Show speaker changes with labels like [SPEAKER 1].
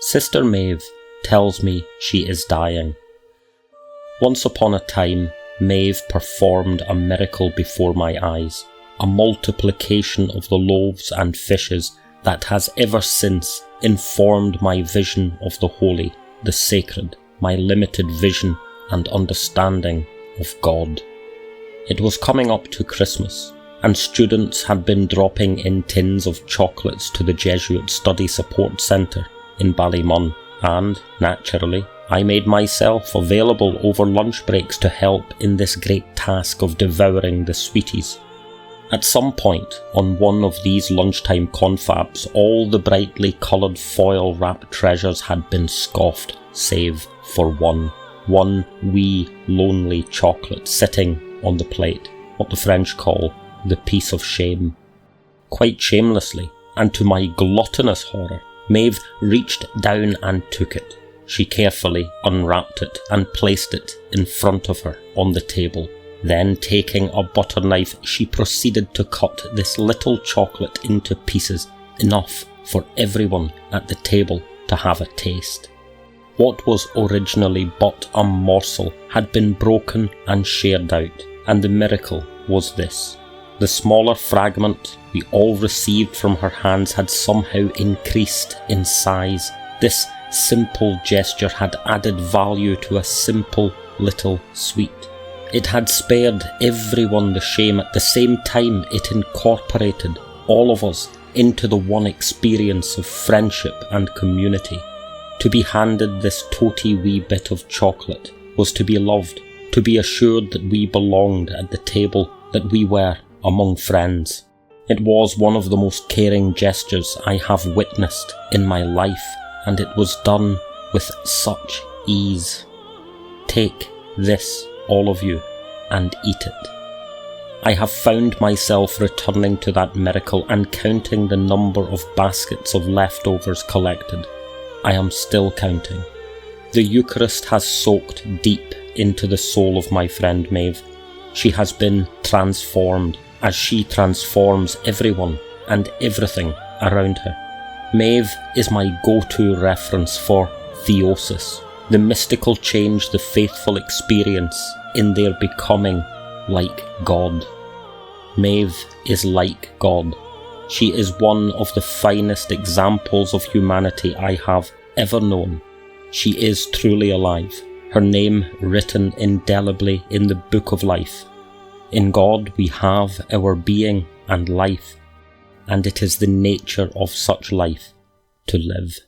[SPEAKER 1] Sister Maeve tells me she is dying. Once upon a time, Maeve performed a miracle before my eyes, a multiplication of the loaves and fishes that has ever since informed my vision of the holy, the sacred, my limited vision and understanding of God. It was coming up to Christmas, and students had been dropping in tins of chocolates to the Jesuit Study Support Centre in Ballymun, and, naturally, I made myself available over lunch breaks to help in this great task of devouring the sweeties. At some point on one of these lunchtime confabs, all the brightly coloured foil-wrapped treasures had been scoffed, save for one wee, lonely chocolate sitting on the plate, what the French call the piece of shame. Quite shamelessly, and to my gluttonous horror, Maeve reached down and took it. She carefully unwrapped it and placed it in front of her on the table. Then, taking a butter knife, she proceeded to cut this little chocolate into pieces, enough for everyone at the table to have a taste. What was originally but a morsel had been broken and shared out, and the miracle was this. The smaller fragment we all received from her hands had somehow increased in size. This simple gesture had added value to a simple little sweet. It had spared everyone the shame. At the same time, it incorporated all of us into the one experience of friendship and community. To be handed this toty wee bit of chocolate was to be loved, to be assured that we belonged at the table, that we were among friends. It was one of the most caring gestures I have witnessed in my life, and it was done with such ease. Take this, all of you, and eat it. I have found myself returning to that miracle and counting the number of baskets of leftovers collected. I am still counting. The Eucharist has soaked deep into the soul of my friend Maeve. She has been transformed, as she transforms everyone and everything around her. Maeve is my go-to reference for theosis, the mystical change the faithful experience in their becoming like God. Maeve is like God. She is one of the finest examples of humanity I have ever known. She is truly alive, her name written indelibly in the book of life. In God we have our being and life, and it is the nature of such life to live.